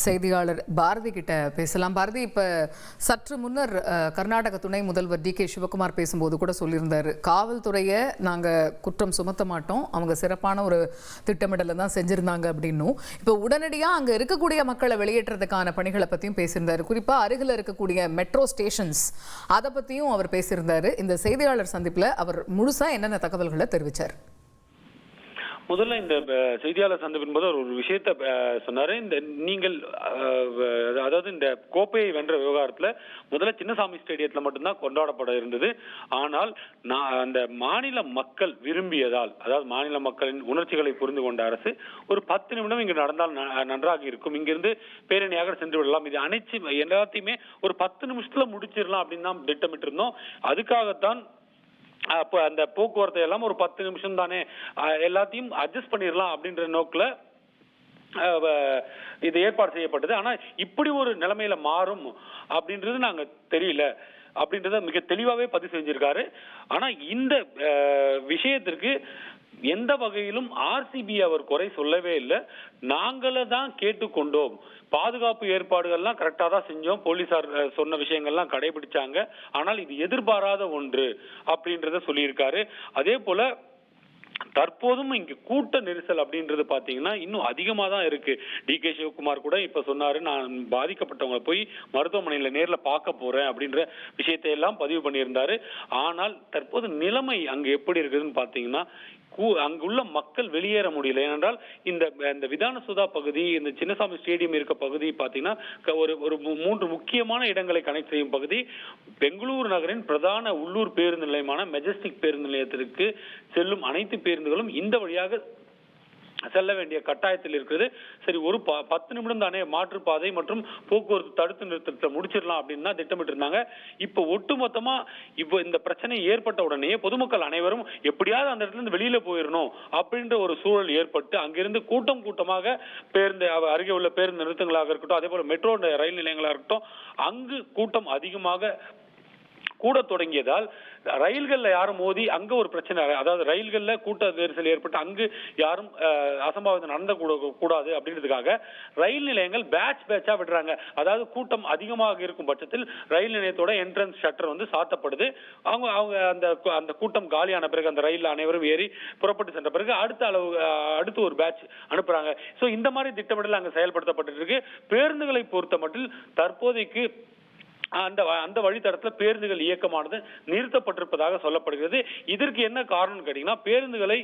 செய்தியாளர் பாரதி கிட்ட பேசலாம். பாரதி, இப்ப சற்று முன்னர் கர்நாடக துணை முதல்வர் டி.கே. சிவகுமார் பேசும்போது கூட சொல்லியிருந்தாரு, காவல்துறையை நாங்க குற்றம் சுமத்த மாட்டோம், அவங்க சிறப்பான ஒரு திட்டமிடலை தான் செஞ்சிருந்தாங்க அப்படின்னும். இப்போ உடனடியா அங்க இருக்கக்கூடிய மக்களை வெளியேற்றதுக்கான பணிகளை பத்தியும் பேசியிருந்தாரு. குறிப்பா அருகில் இருக்கக்கூடிய மெட்ரோ ஸ்டேஷன்ஸ் அதை பத்தியும் அவர் பேசியிருந்தாரு. இந்த செய்தியாளர் சந்திப்புல அவர் முழுசா என்னென்ன தகவல்களை தெரிவிச்சார்? முதல்ல இந்த செய்தியாளர் சந்திப்பின் போது ஒரு விஷயத்த சொன்னாரு. இந்த நீங்கள் அதாவது இந்த கோப்பையை வென்ற விவகாரத்துல முதல்ல சின்னசாமி ஸ்டேடியத்துல மட்டும்தான் கொண்டாடப்பட இருந்தது. ஆனால் அந்த மாநில மக்கள் விரும்பியதால், அதாவது மாநில மக்களின் உணர்ச்சிகளை புரிந்து கொண்ட அரசு ஒரு 10 நிமிடம் இங்கு நடந்தால் நன்றாக இருக்கும், இங்கிருந்து பேரணியாக சென்று விடலாம், இது அனைத்து எல்லாத்தையுமே ஒரு 10 நிமிஷத்துல முடிச்சிடலாம் அப்படின்னு தான் திட்டமிட்டு இருந்தோம். அதுக்காகத்தான் அப்போ அந்த போக்குவரத்து எல்லாம் ஒரு 10 நிமிஷம் தானே, எல்லாத்தையும் அட்ஜஸ்ட் பண்ணிடலாம் அப்படின்ற நோக்கில் இது ஏற்பாடு செய்யப்பட்டது. ஆனா இப்படி ஒரு நிலைமையில மாறும் அப்படின்றது நாங்க தெரியல அப்படின்றத மிக தெளிவாவே பதிவு செஞ்சிருக்காரு. ஆனா இந்த விஷயத்திற்கு எந்த வகையிலும் ஆர்சிபி அவர் குறை சொல்லவே இல்லை. நாங்கள தான் கேட்டுக்கொண்டோம், பாதுகாப்பு ஏற்பாடுகள்லாம் கரெக்டா தான் செஞ்சோம், போலீசார் சொன்ன விஷயங்கள்லாம் கடைபிடிச்சாங்க, ஆனால் இது எதிர்பாராத ஒன்று அப்படின்றத சொல்லியிருக்காரு. அதே போல தற்போதும் இங்க கூட்ட நெரிசல் அப்படின்றது பாத்தீங்கன்னா இன்னும் அதிகமா தான் இருக்கு. டி.கே. சிவகுமார் கூட இப்ப சொன்னாரு, நான் பாதிக்கப்பட்டவங்களை போய் மருத்துவமனையில நேர்ல பார்க்க போறேன் அப்படின்ற விஷயத்தை எல்லாம் பதிவு பண்ணியிருந்தாரு. ஆனால் தற்போது நிலைமை அங்க எப்படி இருக்குதுன்னு பாத்தீங்கன்னா அங்குள்ள மக்கள் வெளியேற முடியல. ஏனென்றால் இந்த விதானசௌதா பகுதி, இந்த சின்னசாமி ஸ்டேடியம் இருக்க பகுதி பாத்தீங்கன்னா ஒரு 3 முக்கியமான இடங்களை கனெக்ட் செய்யும் பகுதி. பெங்களூரு நகரின் பிரதான உள்ளூர் பேருந்து நிலையமான மெஜஸ்டிக் பேருந்து நிலையத்திற்கு செல்லும் அனைத்து பேருந்துகளும் இந்த வழியாக செல்ல வேண்டிய கட்டாயத்தில் இருக்கிறது. சரி, ஒரு 10 நிமிடம் தானே, மாற்றுப்பாதை மற்றும் போக்குவரத்து தடுத்து நிறுத்தத்தை முடிச்சிடலாம் அப்படின்னு தான் திட்டமிட்டு இருந்தாங்க. இப்ப ஒட்டுமொத்தமா இப்ப இந்த பிரச்சனை ஏற்பட்ட உடனே பொதுமக்கள் அனைவரும் எப்படியாவது அந்த இடத்துல இருந்து வெளியில போயிடணும் அப்படின்ற ஒரு சூழல் ஏற்பட்டு அங்கிருந்து கூட்டமாக பேருந்து அருகே உள்ள பேருந்து நிறுத்தங்களாக இருக்கட்டும், அதே போல மெட்ரோ ரயில் நிலையங்களாக இருக்கட்டும், அங்கு கூட்டம் அதிகமாக கூட தொடங்கியதால் ரயில்கள்ல யாரும் மோதி அங்க ஒரு பிரச்சனை, அதாவது ரயில்கள்ல கூட்ட நெரிசல் ஏற்பட்டு அங்கு யாரும் அசம்பாவிதம் நடந்த கூடாது அப்படின்றதுக்காக ரயில் நிலையங்கள் பேட்சா விடுறாங்க. அதாவது கூட்டம் அதிகமாக இருக்கும் பட்சத்தில் ரயில் நிலையத்தோட என்ட்ரன்ஸ் ஷட்டர் வந்து சாத்தப்படுது. அவங்க அந்த கூட்டம் காலியான பிறகு அந்த ரயில் அனைவரும் ஏறி புறப்பட்டு சென்ற பிறகு அடுத்து ஒரு பேட்ச் அனுப்புறாங்க. சோ இந்த மாதிரி திட்டமிடல் அங்க செயல்படுத்தப்பட்டு இருக்கு. பேருந்துகளை பொறுத்த மட்டும் தற்போதைக்கு அந்த வழித்தடத்துல பேருந்துகள் இயக்கமானது நிறுத்தப்பட்டிருப்பதாக சொல்லப்படுகிறது. இதற்கு என்ன காரணம் கேட்டீங்கன்னா, பேருந்துகளை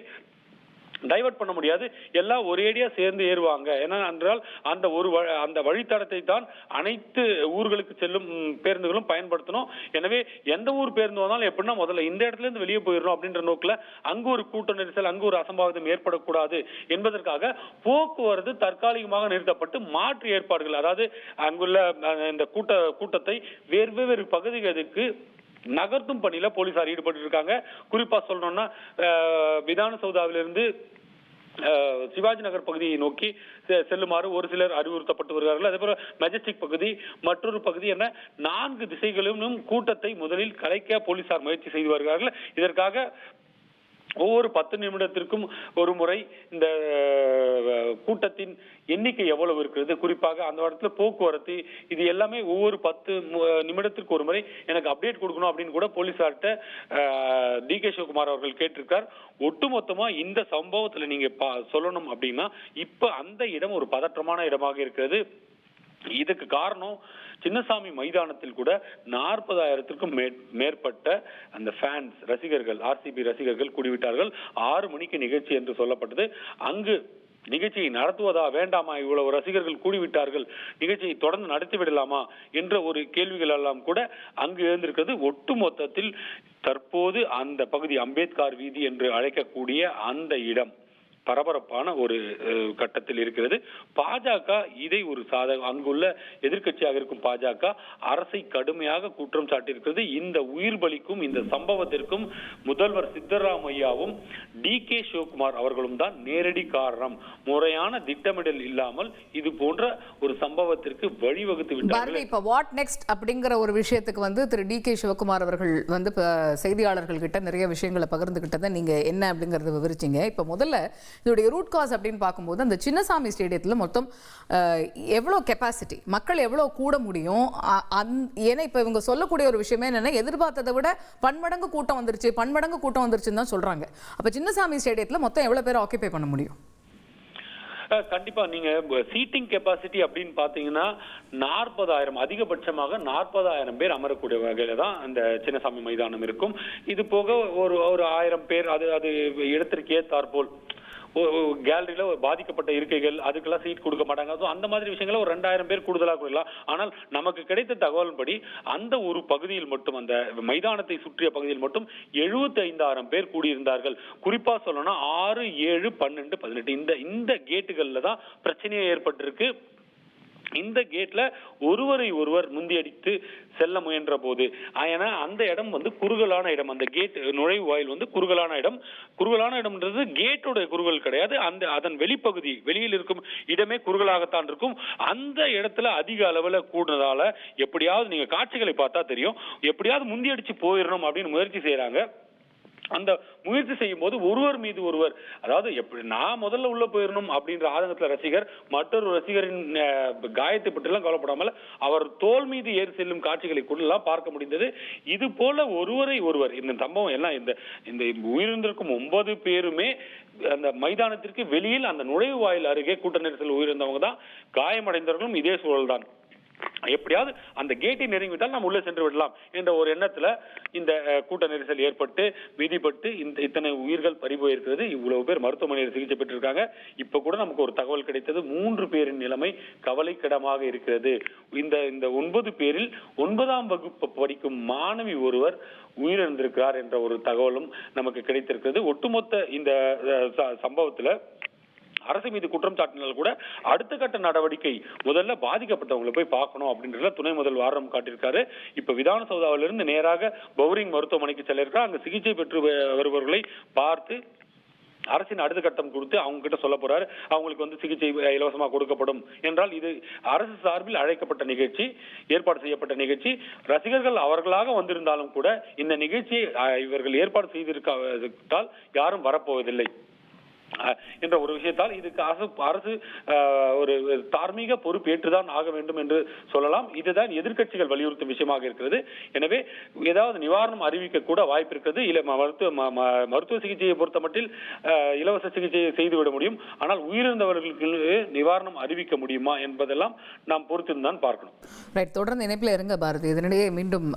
டைவர்ட் பண்ண முடியாது, எல்லாம் ஒரேடியா சேர்ந்து ஏறுவாங்க. ஏனென்றால் அந்த வழித்தடத்தை தான் அனைத்து ஊர்களுக்கு செல்லும் பேருந்துகளும் பயன்படுத்தணும். எனவே எந்த ஊர் பேருந்து வந்தாலும் எப்படின்னா முதல்ல இந்த இடத்துல இருந்து வெளியே போயிடணும் அப்படின்ற நோக்கில் அங்கு ஒரு கூட்ட நெரிசல், அங்கு ஒரு அசம்பாவிதம் ஏற்படக்கூடாது என்பதற்காக போக்குவரத்து தற்காலிகமாக நிறுத்தப்பட்டு மாற்று ஏற்பாடுகள், அதாவது அங்குள்ள இந்த கூட்டத்தை வேறு பகுதிகளுக்கு நகர்த்தும் பணியில போலீசார் ஈடுபட்டு இருக்காங்க. குறிப்பா சொல்லணும்னா விதானசௌதாவிலிருந்து சிவாஜி நகர் பகுதியை நோக்கி செல்லுமாறு ஒரு சிலர் அறிவுறுத்தப்பட்டு வருகிறார்கள். அதே போல மெஜஸ்டிக் பகுதி, மற்றொரு பகுதி என 4 திசைகளிலும் கூட்டத்தை முதலில் கலைக்க போலீசார் முயற்சி செய்து வருகிறார்கள். இதற்காக ஒவ்வொரு 10 நிமிடத்திற்கும் ஒரு முறை இந்த கூட்டத்தின் எண்ணிக்கை எவ்வளவு இருக்கிறது, குறிப்பாக அந்த இடத்துல போக்குவரத்து, இது எல்லாமே ஒவ்வொரு 10 நிமிடத்திற்கு ஒரு முறை எனக்கு அப்டேட் கொடுக்கணும் அப்படின்னு கூட போலீசார்கிட்ட டி.கே. சிவகுமார் அவர்கள் கேட்டிருக்கார். ஒட்டுமொத்தமா இந்த சம்பவத்துல நீங்க சொல்லணும் அப்படின்னா இப்ப அந்த இடம் ஒரு பதற்றமான இடமாக இருக்கிறது. இதுக்கு காரணம் சின்னசாமி மைதானத்தில் கூட 40,000க்கும் மேற்பட்ட அந்த ஃபேன்ஸ் ரசிகர்கள், ஆர்சிபி ரசிகர்கள் கூடிவிட்டார்கள். 6 மணிக்கு நிகழ்ச்சி என்று சொல்லப்பட்டது. அங்கு நிகழ்ச்சியை நடத்துவதா வேண்டாமா, இவ்வளவு ரசிகர்கள் கூடிவிட்டார்கள், நிகழ்ச்சியை தொடர்ந்து நடத்தி விடலாமா என்ற ஒரு கேள்விகள் எல்லாம் கூட அங்கு எழுந்திருக்கிறது. ஒட்டுமொத்தத்தில் தற்போது அந்த பகுதி அம்பேத்கர் வீதி என்று அழைக்கக்கூடிய அந்த இடம் பரபரப்பான ஒரு கட்டத்தில் இருக்கிறது. பாஜக இதை ஒரு அங்குள்ள எதிர்க்கட்சியாக இருக்கும் பாஜக அரசை கடுமையாக குற்றம் சாட்டியிருக்கிறது. இந்த உயிர் பலிக்கும் இந்த சம்பவத்திற்கும் முதல்வர் சித்தராமையாவும் டி.கே. சிவகுமார் அவர்களும் தான் நேரடி காரணம். முறையான திட்டமிடல் இல்லாமல் இது போன்ற ஒரு சம்பவத்திற்கு வழிவகுத்து விட்டார்கள். இப்ப வாட் நெக்ஸ்ட் அப்படிங்கிற ஒரு விஷயத்துக்கு வந்து திரு டி.கே. சிவகுமார் அவர்கள் வந்து செய்தியாளர்கள் கிட்ட நிறைய விஷயங்களை பகிர்ந்துகிட்டதை நீங்க என்ன அப்படிங்கறத விவரிச்சீங்க. இப்ப முதல்ல இதோடைய ரூட் காஸ் அப்படின்னு பார்க்கும்போது அந்த சின்னசாமி ஸ்டேடியத்தில் மொத்தம் எவ்வளோ கெப்பாசிட்டி, மக்கள் எவ்வளோ கூட முடியும், ஏன்னா இப்போ இவங்க சொல்லக்கூடிய ஒரு விஷயமே என்னன்னா எதிர்பார்த்ததை விட பன்மடங்கு கூட்டம் வந்துருச்சுன்னு தான் சொல்றாங்க. அப்போ சின்னசாமி ஸ்டேடியத்தில் மொத்தம் எவ்வளோ பேர் ஆக்கியபை பண்ண முடியும்? கண்டிப்பா நீங்க சீட்டிங் கெப்பாசிட்டி அப்படின்னு பாத்தீங்கன்னா 40,000, அதிகபட்சமாக 40,000 பேர் அமரக்கூடிய வகையில தான் அந்த சின்னசாமி மைதானம் இருக்கும். இது போக ஒரு 1000 பேர் அது இடத்திற்கு ஏற்றாற்போல் கேலரியில பாதிக்கப்பட்ட இருக்கைகள் அதுக்கெல்லாம் சீட் கொடுக்க மாட்டாங்க. அந்த மாதிரி விஷயங்கள ஒரு 2000 பேர் கூடுதலாக கொடுக்கலாம். ஆனால் நமக்கு கிடைத்த தகவல் படி அந்த ஒரு பகுதியில் மட்டும், அந்த மைதானத்தை சுற்றிய பகுதியில் மட்டும் 75,000 பேர் கூடியிருந்தார்கள். குறிப்பா சொல்லணும்னா 6, 7, 12, 18 இந்த கேட்டுகள்ல தான் பிரச்சனையே ஏற்பட்டிருக்கு. இந்த கேட்ல ஒருவரை ஒருவர் முந்தியடித்து செல்ல முயன்ற போது, ஏன்னா அந்த இடம் குறுகலான இடம், அந்த கேட் நுழைவு வாயில் குறுகலான இடம்ன்றது கேட்டோட குறுகல் கிடையாது, அதன் வெளிப்பகுதி, வெளியில் இருக்கும் இடமே குறுகலாகத்தான் இருக்கும். அந்த இடத்துல அதிக அளவுல கூடுனதால எப்படியாவது நீங்க காட்சிகளை பார்த்தா தெரியும், எப்படியாவது முந்தியடிச்சு போயிடணும் அப்படின்னு முயற்சி செய்யறாங்க. அந்த முயற்சி செய்யும் போது ஒருவர் மீது ஒருவர், அதாவது எப்படி நான் முதல்ல உள்ள போயிடணும் அப்படின்ற ஆதங்கத்துல ரசிகர் மற்றொரு ரசிகரின் காயத்தை பற்றி எல்லாம் கவலைப்படாமல் அவர் தோல் மீது ஏறி செல்லும் காட்சிகளை கூட பார்க்க முடிந்தது. இது போல ஒருவரை ஒருவர், இந்த சம்பவம் எல்லாம் இந்த உயிரிழந்திருக்கும் 9 பேருமே அந்த மைதானத்திற்கு வெளியில் அந்த நுழைவு வாயில் அருகே கூட்ட நெரிசல் உயிரிழந்தவங்க தான். காயமடைந்தவர்களும் இதே சூழல் தான். எப்படியாவது அந்த கேட்டை நெருங்கிவிட்டால் நாம் உள்ளே சென்று விடலாம் என்ற ஒரு எண்ணத்துல இந்த கூட்ட நெரிசல் ஏற்பட்டு விதிப்பட்டு இத்தனை உயிர்கள் பறிபோயிருக்கிறது. இவ்வளவு பேர் மருத்துவமனையில் சிகிச்சை பெற்றிருக்காங்க. இப்ப கூட நமக்கு ஒரு தகவல் கிடைத்தது, 3 பேரின் நிலைமை கவலைக்கிடமாக இருக்கிறது. இந்த 9 பேரில் 9ஆம் வகுப்பு படிக்கும் மாணவி ஒருவர் உயிரிழந்திருக்கிறார் என்ற ஒரு தகவலும் நமக்கு கிடைத்திருக்கிறது. ஒட்டுமொத்த இந்த சம்பவத்துல அரசு மீது குற்றம் சாட்டினால் கூட அடுத்த கட்ட நடவடிக்கை முதல்ல பாதிக்கப்பட்டவங்களை போய் பார்க்கணும் அப்படின்றத துணை முதல்வர் ஆர்வம் காட்டியிருக்காரு. இப்ப விதான சௌதாவிலிருந்து நேராக பவுரிங் மருத்துவமனைக்கு செல்ல இருக்கா. அங்க சிகிச்சை பெற்று வருபவர்களை பார்த்து அரசின் அடுத்த கட்டம் கொடுத்து அவங்க கிட்ட சொல்ல போறாரு. அவங்களுக்கு சிகிச்சை இலவசமா கொடுக்கப்படும் என்றால் இது அரசு சார்பில் அழைக்கப்பட்ட நிகழ்ச்சி, ஏற்பாடு செய்யப்பட்ட நிகழ்ச்சி. ரசிகர்கள் அவர்களாக வந்திருந்தாலும் கூட இந்த நிகழ்ச்சியை இவர்கள் ஏற்பாடு செய்திருக்கால் யாரும் வரப்போவதில்லை என்ற ஒரு விஷயத்தால் இதுக்கு அரசு ஒரு தார்மீக பொறுப்பேற்றுதான் ஆக வேண்டும் என்று சொல்லலாம். இதுதான் எதிர்க்கட்சிகள் வலியுறுத்தும் விஷயமாக இருக்கிறது. எனவே ஏதாவது நிவாரணம் அறிவிக்க கூட வாய்ப்பு இருக்கிறது. இல்ல மருத்துவ சிகிச்சையை பொறுத்த மட்டில் இலவச சிகிச்சையை செய்துவிட முடியும். ஆனால் உயிரிழந்தவர்களுக்கு நிவாரணம் அறிவிக்க முடியுமா என்பதெல்லாம் நாம் பொறுத்திருந்தான் பார்க்கணும். ரைட், தொடர்ந்து இணைப்பில் இருங்க பாரதி. இதனிடையே மீண்டும்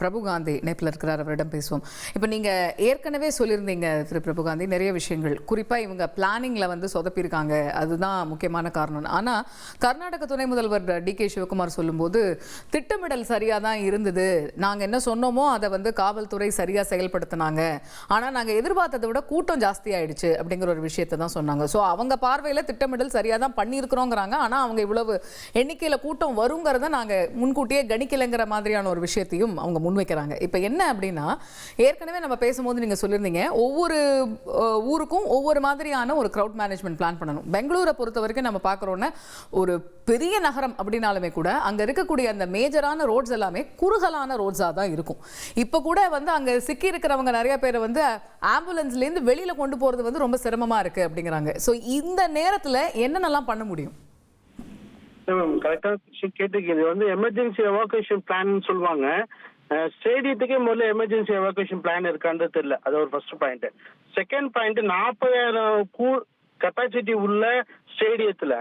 பிரபு காந்தி இணைப்பில் இருக்கிறார், அவரிடம் பேசுவோம். இப்போ நீங்க ஏற்கனவே சொல்லியிருந்தீங்க திரு பிரபு காந்தி, நிறைய விஷயங்கள் குறிப்பா இவங்க பிளானிங்ல சொதப்பியிருக்காங்க, அதுதான் முக்கியமான காரணம். ஆனா கர்நாடக துணை முதல்வர் டி.கே. சிவகுமார் சொல்லும்போது திட்டமிடல் சரியா தான் இருந்தது, நாங்க என்ன சொன்னோமோ அதை காவல்துறை சரியா செயல்படுத்தினாங்க, ஆனா நாங்க எதிர்பார்த்ததை விட கூட்டம் ஜாஸ்தி ஆயிடுச்சு அப்படிங்கிற ஒரு விஷயத்தை தான் சொன்னாங்க. ஸோ அவங்க பார்வையில திட்டமிடல் சரியா தான் பண்ணியிருக்கிறோங்கிறாங்க. ஆனா அவங்க இவ்வளவு எண்ணிக்கையில கூட்டம் வருங்கிறத நாங்க முன்கூட்டியே கணிக்கலைங்கிற மாதிரியான ஒரு விஷயத்தையும் அவங்க முன்வைக்கிறாங்க. இப்போ என்ன அப்படின்னா, ஏற்கனவே நம்ம பேசும்போது நீங்க சொல்லியிருந்தீங்க ஒவ்வொரு ஊருக்கும் ஒவ்வொரு மாதிரி ஒரு கிரவுட் மேனேஜ்மெண்ட் பிளான் பண்ணணும். பெங்களூரை பொறுத்த வரைக்கும் நம்ம பார்க்கறோம்னா ஒரு பெரிய நகரம் அப்படினாலுமே கூட அங்க இருக்கக்கூடிய அந்த மேஜரான ரோட்ஸ் எல்லாமே குறுகலான ரோட்ஸா தான் இருக்கும். இப்ப கூட அங்க சிக்கி இருக்கிறவங்க நிறைய பேர் ஆம்புலன்ஸ்ல இருந்து வெளியில கொண்டு போறது ரொம்ப சிரமமா இருக்கு அப்படிங்கிறாங்க. சோ இந்த நேரத்துல என்னென்னலாம் பண்ண முடியும்? கரெக்டா கேட்டுக்கிறது எமர்ஜென்சி எவாக்குவேஷன் பிளான் சொல்லுவாங்க. ஸ்டேடியத்துக்கே முதல்ல எமர்ஜென்சி எவாக்குவேஷன் பிளான் இருக்கான்றது தெரியல. அது ஒரு first point. Second point, 40,000 capacity உள்ள ஸ்டேடியத்துல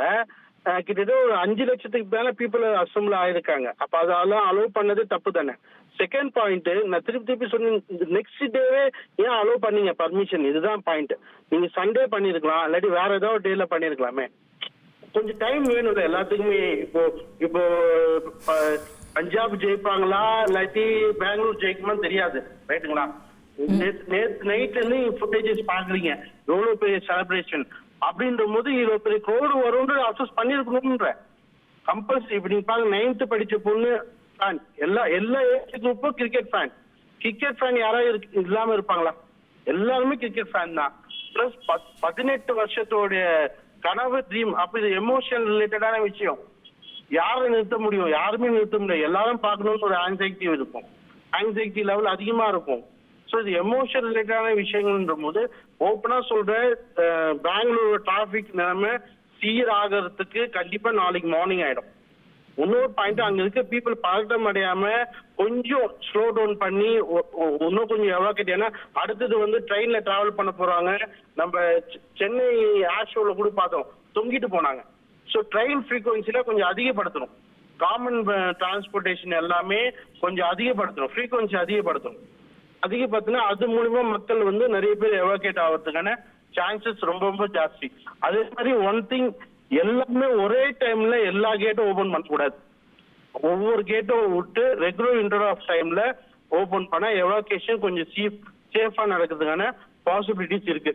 கிட்டத்தட்ட ஒரு 5 லட்சத்துக்கு மேல பீப்புள் அசம்பிள் ஆயிருக்காங்க. அப்ப அதெல்லாம் அலோவ் பண்ணது தப்பு தானே. செகண்ட் பாயிண்ட், நான் திருப்பி சொன்னேன், நெக்ஸ்ட் டேவே ஏன் அலோவ் பண்ணீங்க பர்மிஷன்? இதுதான் பாயிண்ட். நீங்க சண்டே பண்ணிருக்கலாம், இல்லாட்டி வேற ஏதாவது டேல பண்ணிருக்கலாமே. கொஞ்சம் டைம் வேணும் எல்லாத்துக்குமே. இப்போ பஞ்சாப் ஜெயிப்பாங்களா இல்லாட்டி பெங்களூர் ஜெயிக்குமான்னு தெரியாது, ரைட்டுங்களா? நேற்று நைட்ல இருந்து ஃபுட்டேஜஸ் பாக்குறீங்க, எவ்வளவு பெரிய செலிப்ரேஷன் அப்படின்ற போது இவ்வளவு பெரிய க்ரௌடு வரும்னு அப்சஸ் பண்ணிருக்கணும்ன்ற கம்பல்சரி. இப்ப நீங்க பாருங்க, 9th படிச்ச பொண்ணு ஃபேன், எல்லா ஏஜ் குரூப்பும் கிரிக்கெட் ஃபேன். கிரிக்கெட் ஃபேன் யாராவது இல்லாம இருப்பாங்களா? எல்லாருமே கிரிக்கெட் ஃபேன் தான். பிளஸ் 18 வருஷத்தோடைய கனவு, ட்ரீம். அப்ப இது எமோஷனல் ரிலேட்டடான விஷயம். யாரை நிறுத்த முடியும்? யாருமே நிறுத்த முடியாது. எல்லாரும் பார்க்கணும்னு ஒரு ஆங்ஸைட்டி இருக்கும், ஆங்ஸைட்டி லெவல் அதிகமா இருக்கும். ஸோ இது எமோஷன் ரிலேட்டடான விஷயங்கள்ன்ற போது ஓப்பனா சொல்றேன், பெங்களூர் டிராபிக் நிலைமை சீராகிறதுக்கு கண்டிப்பா நாளைக்கு மார்னிங் ஆயிடும். இன்னொரு பாயிண்ட், அங்க இருக்க பீப்புள் பதட்டம் அடையாம கொஞ்சம் ஸ்லோ டவுன் பண்ணி இன்னும் கொஞ்சம் எவாக்குவேட். ஏன்னா அடுத்தது வந்து ட்ரெயின்ல டிராவல் பண்ண போறாங்க. நம்ம சென்னை ஏர் ஷோல கூட பார்த்தோம், தொங்கிட்டு போனாங்க. ஸோ ட்ரெயின் ஃப்ரீக்வன்சில கொஞ்சம் அதிகப்படுத்தணும். காமன் டிரான்ஸ்போர்ட்டேஷன் எல்லாமே கொஞ்சம் அதிகப்படுத்தணும், ஃப்ரீக்வன்சி அதிகப்படுத்தினா அது மூலியமா மக்கள் வந்து நிறைய பேர் எவாக்குவேட் ஆகிறதுக்கான சான்சஸ் ரொம்ப ரொம்ப ஜாஸ்தி. அதே மாதிரி ஒன் திங், எல்லாமே ஒரே டைம்ல எல்லா கேட்டும் ஓபன் பண்ணக்கூடாது. ஒவ்வொரு கேட்டும் விட்டு ரெகுலர் இன்டர்வல் ஆஃப் டைம்ல ஓபன் பண்ணா எவாக்குவேஷன் கொஞ்சம் சேஃபா நடக்கிறதுக்கான பாசிபிலிட்டிஸ் இருக்கு.